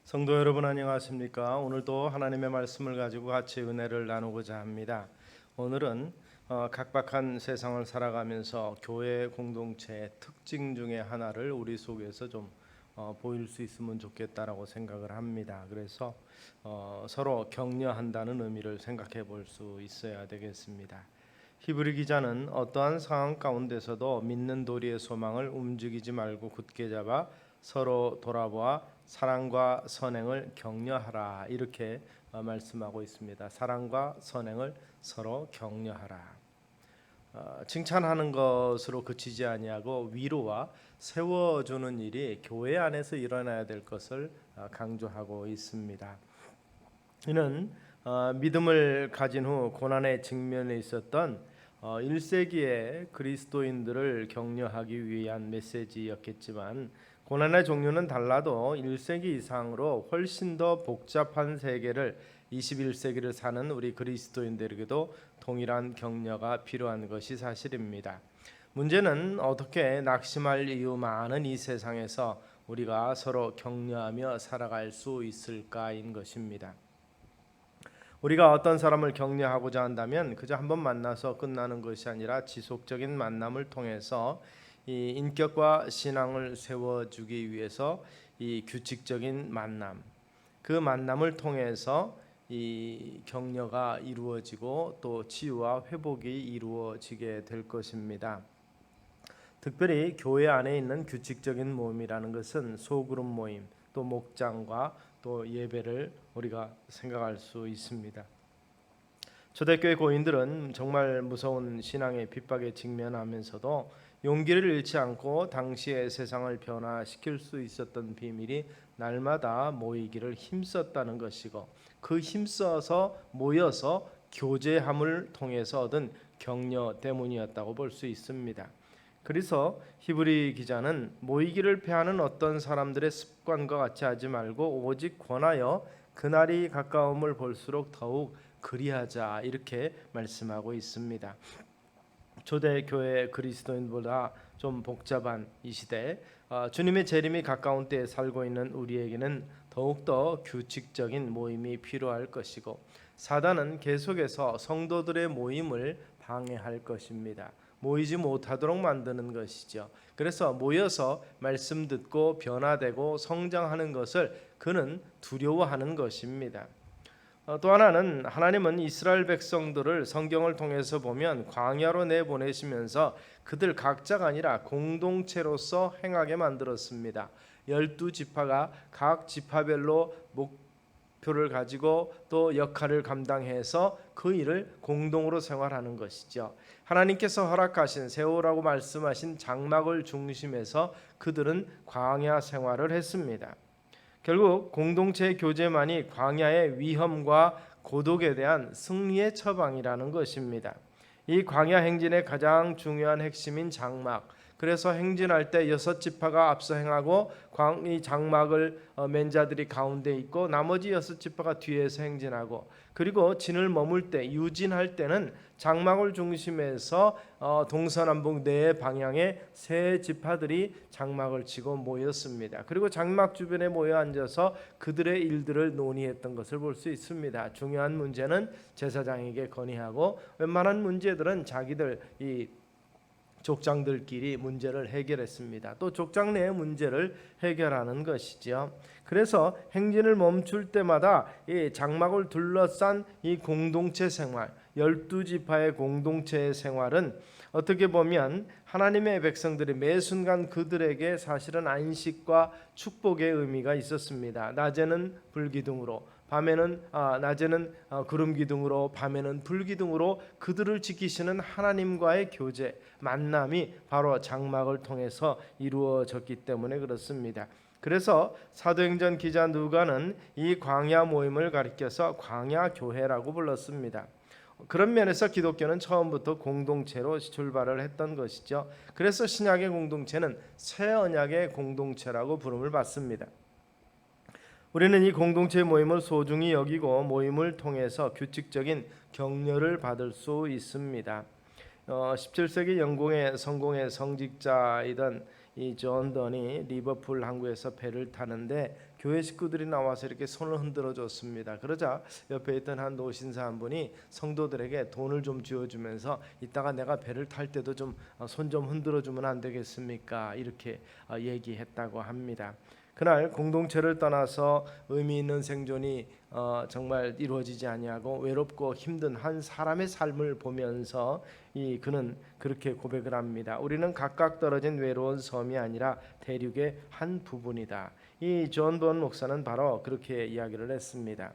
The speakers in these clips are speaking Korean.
성도 여러분 안녕하십니까? 오늘도 하나님의 말씀을 가지고 같이 은혜를 나누고자 합니다. 오늘은 각박한 세상을 살아가면서 교회 공동체의 특징 중에 하나를 우리 속에서 좀 보일 수 있으면 좋겠다라고 생각을 합니다. 그래서 서로 격려한다는 의미를 생각해 볼 수 있어야 되겠습니다. 히브리 기자는 어떠한 상황 가운데서도 믿는 도리의 소망을 움직이지 말고 굳게 잡아 서로 돌아보아 사랑과 선행을 격려하라, 이렇게 말씀하고 있습니다. 사랑과 선행을 서로 격려하라. 칭찬하는 것으로 그치지 아니하고 위로와 세워주는 일이 교회 안에서 일어나야 될 것을 강조하고 있습니다. 이는 믿음을 가진 후 고난의 직면에 있었던 1세기의 그리스도인들을 격려하기 위한 메시지였겠지만, 고난의 종류는 달라도 1세기 이상으로 훨씬 더 복잡한 세계를 21세기를 사는 우리 그리스도인들에게도 동일한 격려가 필요한 것이 사실입니다. 문제는 어떻게 낙심할 이유 많은 이 세상에서 우리가 서로 격려하며 살아갈 수 있을까인 것입니다. 우리가 어떤 사람을 격려하고자 한다면 그저 한번 만나서 끝나는 것이 아니라 지속적인 만남을 통해서 이 인격과 신앙을 세워주기 위해서 이 규칙적인 만남, 그 만남을 통해서 이 격려가 이루어지고 또 치유와 회복이 이루어지게 될 것입니다. 특별히 교회 안에 있는 규칙적인 모임이라는 것은 소그룹 모임, 또 목장과 또 예배를 우리가 생각할 수 있습니다. 초대교회 고인들은 정말 무서운 신앙의 핍박에 직면하면서도 용기를 잃지 않고 당시의 세상을 변화시킬 수 있었던 비밀이 날마다 모이기를 힘썼다는 것이고, 그 힘써서 모여서 교제함을 통해서 얻은 격려 때문이었다고 볼 수 있습니다. 그래서 히브리 기자는 모이기를 패하는 어떤 사람들의 습관과 같이 하지 말고 오직 권하여 그날이 가까움을 볼수록 더욱 그리하자, 이렇게 말씀하고 있습니다. 초대교회 그리스도인보다 좀 복잡한 이 시대, 주님의 재림이 가까운 때에 살고 있는 우리에게는 더욱더 규칙적인 모임이 필요할 것이고, 사단은 계속해서 성도들의 모임을 방해할 것입니다. 모이지 못하도록 만드는 것이죠. 그래서 모여서 말씀 듣고 변화되고 성장하는 것을 그는 두려워하는 것입니다. 또 하나는, 하나님은 이스라엘 백성들을 성경을 통해서 보면 광야로 내보내시면서 그들 각자가 아니라 공동체로서 행하게 만들었습니다. 12지파가 각 지파별로 목표를 가지고 또 역할을 감당해서 그 일을 공동으로 생활하는 것이죠. 하나님께서 허락하신, 세우라고 말씀하신 장막을 중심해서 그들은 광야 생활을 했습니다. 결국 공동체의 교제만이 광야의 위험과 고독에 대한 승리의 처방이라는 것입니다. 이 광야 행진의 가장 중요한 핵심인 장막, 그래서 행진할 때 6지파가 앞서 행하고 이 장막을 맨 자들이 가운데 있고 나머지 6지파가 뒤에서 행진하고, 그리고 진을 머물 때, 유진할 때는 장막을 중심해서 동서남북 네 방향의 세 지파들이 장막을 치고 모였습니다. 그리고 장막 주변에 모여 앉아서 그들의 일들을 논의했던 것을 볼 수 있습니다. 중요한 문제는 제사장에게 건의하고, 웬만한 문제들은 자기들 이 족장들끼리 문제를 해결했습니다. 또 족장 내의 문제를 해결하는 것이죠. 그래서 행진을 멈출 때마다 이 장막을 둘러싼 이 공동체 생활, 12지파의 공동체의 생활은 어떻게 보면 하나님의 백성들이 매 순간 그들에게 사실은 안식과 축복의 의미가 있었습니다. 낮에는 불기둥으로, 낮에는 구름 기둥으로, 밤에는 불 기둥으로 그들을 지키시는 하나님과의 교제, 만남이 바로 장막을 통해서 이루어졌기 때문에 그렇습니다. 그래서 사도행전 기자 누가는 이 광야 모임을 가리켜서 광야 교회라고 불렀습니다. 그런 면에서 기독교는 처음부터 공동체로 출발을 했던 것이죠. 그래서 신약의 공동체는 새 언약의 공동체라고 부름을 받습니다. 우리는 이 공동체 모임을 소중히 여기고 모임을 통해서 규칙적인 격려를 받을 수 있습니다. 17세기 영국의 성공의 성직자이던 이 존 던이 리버풀 항구에서 배를 타는데 교회 식구들이 나와서 이렇게 손을 흔들어 줬습니다. 그러자 옆에 있던 한 노신사 한 분이 성도들에게 돈을 좀 쥐어주면서 이따가 내가 배를 탈 때도 좀 손 좀 흔들어 주면 안 되겠습니까? 이렇게 얘기했다고 합니다. 그날 공동체를 떠나서 의미 있는 생존이 정말 이루어지지 아니하고 외롭고 힘든 한 사람의 삶을 보면서 그는 그렇게 고백을 합니다. 우리는 각각 떨어진 외로운 섬이 아니라 대륙의 한 부분이다. 이 존 돈 목사는 바로 그렇게 이야기를 했습니다.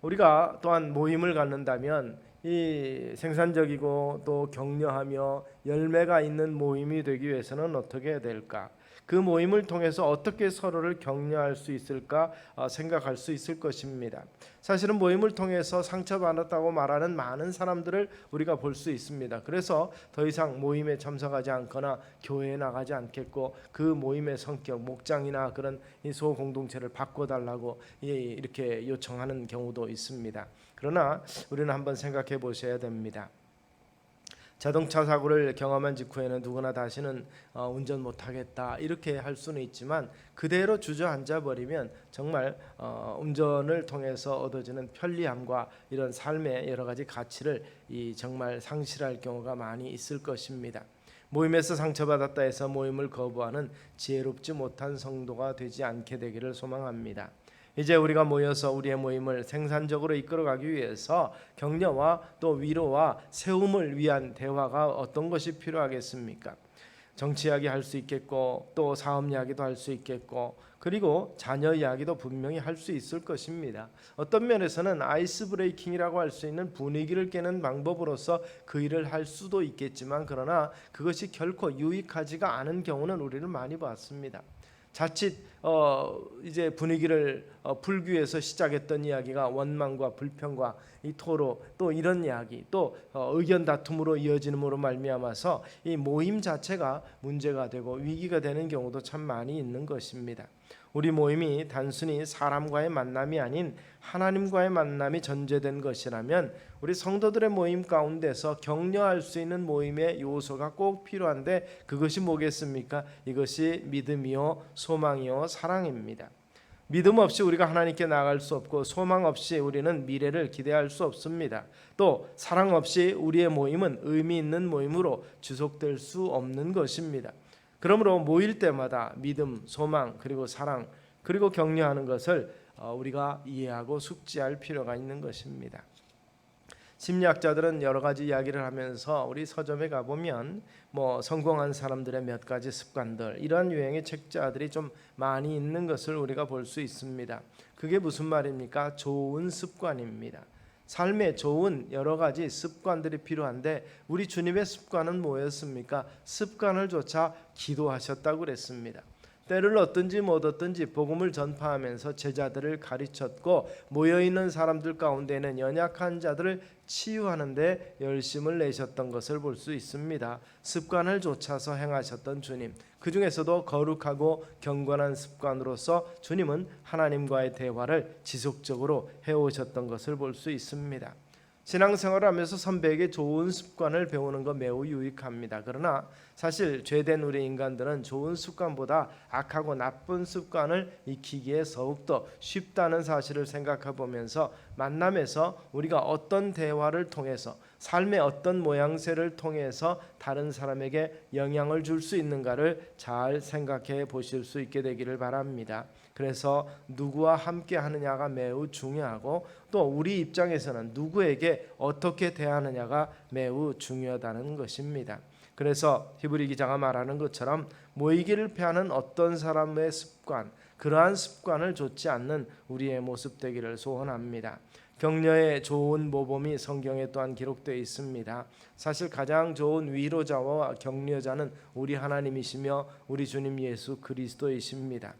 우리가 또한 모임을 갖는다면 이 생산적이고 또 격려하며 열매가 있는 모임이 되기 위해서는 어떻게 해야 될까? 그 모임을 통해서 어떻게 서로를 격려할 수 있을까 생각할 수 있을 것입니다. 사실은 모임을 통해서 상처받았다고 말하는 많은 사람들을 우리가 볼 수 있습니다. 그래서 더 이상 모임에 참석하지 않거나 교회에 나가지 않겠고 그 모임의 성격, 목장이나 그런 소공동체를 바꿔달라고 이렇게 요청하는 경우도 있습니다. 그러나 우리는 한번 생각해 보셔야 됩니다. 자동차 사고를 경험한 직후에는 누구나 다시는 운전 못하겠다 이렇게 할 수는 있지만 그대로 주저앉아 버리면 정말 운전을 통해서 얻어지는 편리함과 이런 삶의 여러 가지 가치를 정말 상실할 경우가 많이 있을 것입니다. 모임에서 상처받았다 해서 모임을 거부하는 지혜롭지 못한 성도가 되지 않게 되기를 소망합니다. 이제 우리가 모여서 우리의 모임을 생산적으로 이끌어가기 위해서 격려와 또 위로와 세움을 위한 대화가 어떤 것이 필요하겠습니까? 정치 이야기 할 수 있겠고 또 사업 이야기도 할 수 있겠고 그리고 자녀 이야기도 분명히 할 수 있을 것입니다. 어떤 면에서는 아이스 브레이킹이라고 할 수 있는 분위기를 깨는 방법으로서 그 일을 할 수도 있겠지만 그러나 그것이 결코 유익하지가 않은 경우는 우리는 많이 봤습니다. 자칫 이제 분위기를 풀기 위해서 시작했던 이야기가 원망과 불평과 이 토로 또 이런 이야기 또 의견 다툼으로 이어지므로 말미암아서 이 모임 자체가 문제가 되고 위기가 되는 경우도 참 많이 있는 것입니다. 우리 모임이 단순히 사람과의 만남이 아닌 하나님과의 만남이 전제된 것이라면 우리 성도들의 모임 가운데서 격려할 수 있는 모임의 요소가 꼭 필요한데 그것이 뭐겠습니까? 이것이 믿음이요 소망이요 사랑입니다. 믿음 없이 우리가 하나님께 나아갈 수 없고 소망 없이 우리는 미래를 기대할 수 없습니다. 또 사랑 없이 우리의 모임은 의미 있는 모임으로 지속될 수 없는 것입니다. 그러므로 모일 때마다 믿음, 소망, 그리고 사랑, 그리고 격려하는 것을 우리가 이해하고 숙지할 필요가 있는 것입니다. 심리학자들은 여러 가지 이야기를 하면서 우리 서점에 가보면 성공한 사람들의 몇 가지 습관들 이런 유형의 책자들이 좀 많이 있는 것을 우리가 볼 수 있습니다. 그게 무슨 말입니까? 좋은 습관입니다. 삶에 좋은 여러 가지 습관들이 필요한데 우리 주님의 습관은 뭐였습니까? 습관을 조차 기도하셨다고 그랬습니다. 때를 얻든지 못 얻든지 복음을 전파하면서 제자들을 가르쳤고 모여있는 사람들 가운데는 연약한 자들을 치유하는 데 열심을 내셨던 것을 볼 수 있습니다. 습관을 좇아서 행하셨던 주님, 그 중에서도 거룩하고 경건한 습관으로서 주님은 하나님과의 대화를 지속적으로 해오셨던 것을 볼 수 있습니다. 신앙생활을 하면서 선배에게 좋은 습관을 배우는 거 매우 유익합니다. 그러나 사실 죄된 우리 인간들은 좋은 습관보다 악하고 나쁜 습관을 익히기에 더욱더 쉽다는 사실을 생각해 보면서 만남에서 우리가 어떤 대화를 통해서 삶의 어떤 모양새를 통해서 다른 사람에게 영향을 줄 수 있는가를 잘 생각해 보실 수 있게 되기를 바랍니다. 그래서 누구와 함께 하느냐가 매우 중요하고 또 우리 입장에서는 누구에게 어떻게 대하느냐가 매우 중요하다는 것입니다. 그래서 히브리 기자가 말하는 것처럼 모이기를 피하는 어떤 사람의 습관, 그러한 습관을 좇지 않는 우리의 모습 되기를 소원합니다. 격려의 좋은 모범이 성경에 또한 기록되어 있습니다. 사실 가장 좋은 위로자와 격려자는 우리 하나님이시며 우리 주님 예수 그리스도이십니다.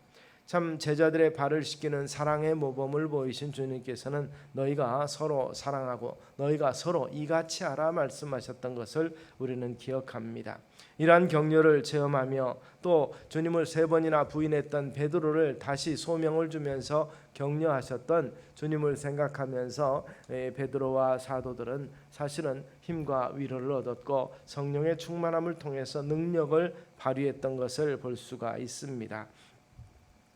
참 제자들의 발을 씻기는 사랑의 모범을 보이신 주님께서는 너희가 서로 사랑하고 너희가 서로 이같이 하라 말씀하셨던 것을 우리는 기억합니다. 이러한 격려를 체험하며 또 주님을 3번이나 부인했던 베드로를 다시 소명을 주면서 격려하셨던 주님을 생각하면서 베드로와 사도들은 사실은 힘과 위로를 얻었고 성령의 충만함을 통해서 능력을 발휘했던 것을 볼 수가 있습니다.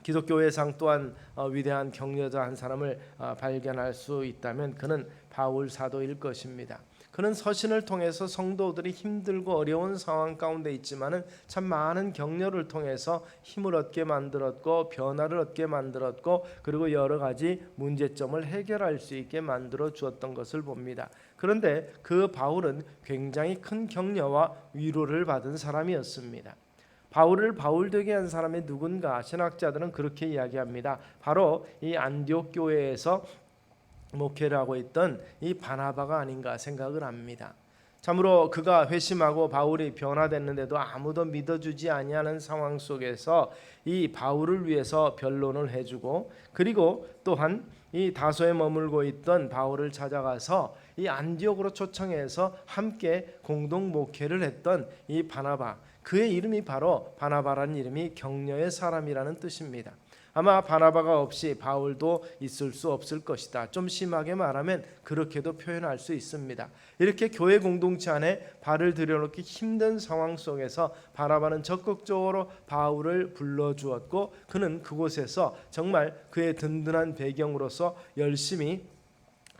기독교회상 또한 위대한 격려자 한 사람을 발견할 수 있다면 그는 바울 사도일 것입니다. 그는 서신을 통해서 성도들이 힘들고 어려운 상황 가운데 있지만은 참 많은 격려를 통해서 힘을 얻게 만들었고 변화를 얻게 만들었고 그리고 여러 가지 문제점을 해결할 수 있게 만들어 주었던 것을 봅니다. 그런데 그 바울은 굉장히 큰 격려와 위로를 받은 사람이었습니다. 바울을 바울되게 한 사람이 누군가 신학자들은 그렇게 이야기합니다. 바로 이 안디옥 교회에서 목회를 하고 있던 이 바나바가 아닌가 생각을 합니다. 참으로 그가 회심하고 바울이 변화됐는데도 아무도 믿어주지 아니하는 상황 속에서 이 바울을 위해서 변론을 해주고 그리고 또한 이 다소에 머물고 있던 바울을 찾아가서 이 안디옥으로 초청해서 함께 공동 목회를 했던 이 바나바, 그의 이름이 바로 바나바라는 이름이 격려의 사람이라는 뜻입니다. 아마 바나바가 없이 바울도 있을 수 없을 것이다. 좀 심하게 말하면 그렇게도 표현할 수 있습니다. 이렇게 교회 공동체 안에 발을 들여놓기 힘든 상황 속에서 바나바는 적극적으로 바울을 불러주었고 그는 그곳에서 정말 그의 든든한 배경으로서 열심히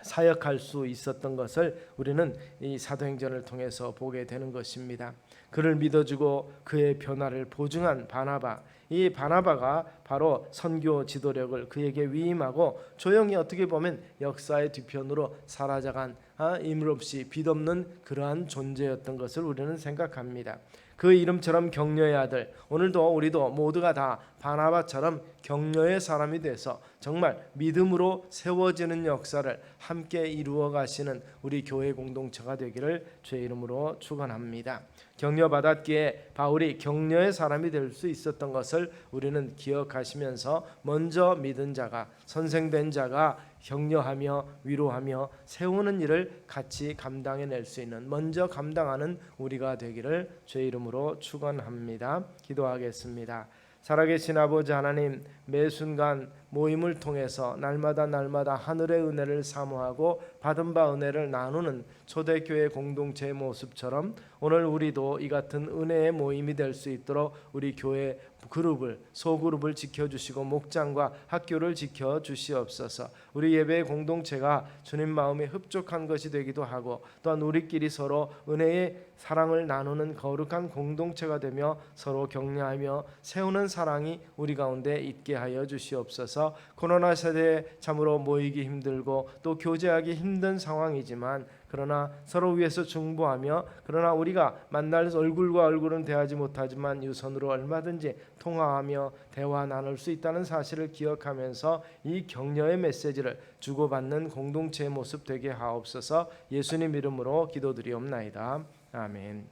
사역할 수 있었던 것을 우리는 이 사도행전을 통해서 보게 되는 것입니다. 그를 믿어주고 그의 변화를 보증한 바나바, 이 바나바가 바로 선교 지도력을 그에게 위임하고 조용히 어떻게 보면 역사의 뒤편으로 사라져간 인물 없이 빛없는 그러한 존재였던 것을 우리는 생각합니다. 그 이름처럼 격려의 아들, 오늘도 우리도 모두가 다 바나바처럼 격려의 사람이 돼서 정말 믿음으로 세워지는 역사를 함께 이루어 가시는 우리 교회 공동체가 되기를 주의 이름으로 축원합니다. 격려받았기에 바울이 격려의 사람이 될 수 있었던 것을 우리는 기억하시면서 먼저 믿은 자가, 선생된 자가 격려하며 위로하며 세우는 일을 같이 감당해낼 수 있는, 먼저 감당하는 우리가 되기를 주의 이름으로 축원합니다. 기도하겠습니다. 살아계신 아버지 하나님, 매 순간 모임을 통해서 날마다 하늘의 은혜를 사모하고 받은 바 은혜를 나누는 초대교회 공동체의 모습처럼 오늘 우리도 이 같은 은혜의 모임이 될 수 있도록 우리 교회 그룹을, 소그룹을 지켜주시고 목장과 학교를 지켜주시옵소서. 우리 예배의 공동체가 주님 마음에 흡족한 것이 되기도 하고 또한 우리끼리 서로 은혜의 사랑을 나누는 거룩한 공동체가 되며 서로 격려하며 세우는 사랑이 우리 가운데 있게 하여 주시옵소서. 코로나 세대에 참으로 모이기 힘들고 또 교제하기 힘든 상황이지만 그러나 서로 위해서 중보하며, 그러나 우리가 만날 얼굴과 얼굴은 대하지 못하지만 유선으로 얼마든지 통화하며 대화 나눌 수 있다는 사실을 기억하면서 이 격려의 메시지를 주고받는 공동체의 모습 되게 하옵소서. 예수님 이름으로 기도드리옵나이다. 아멘.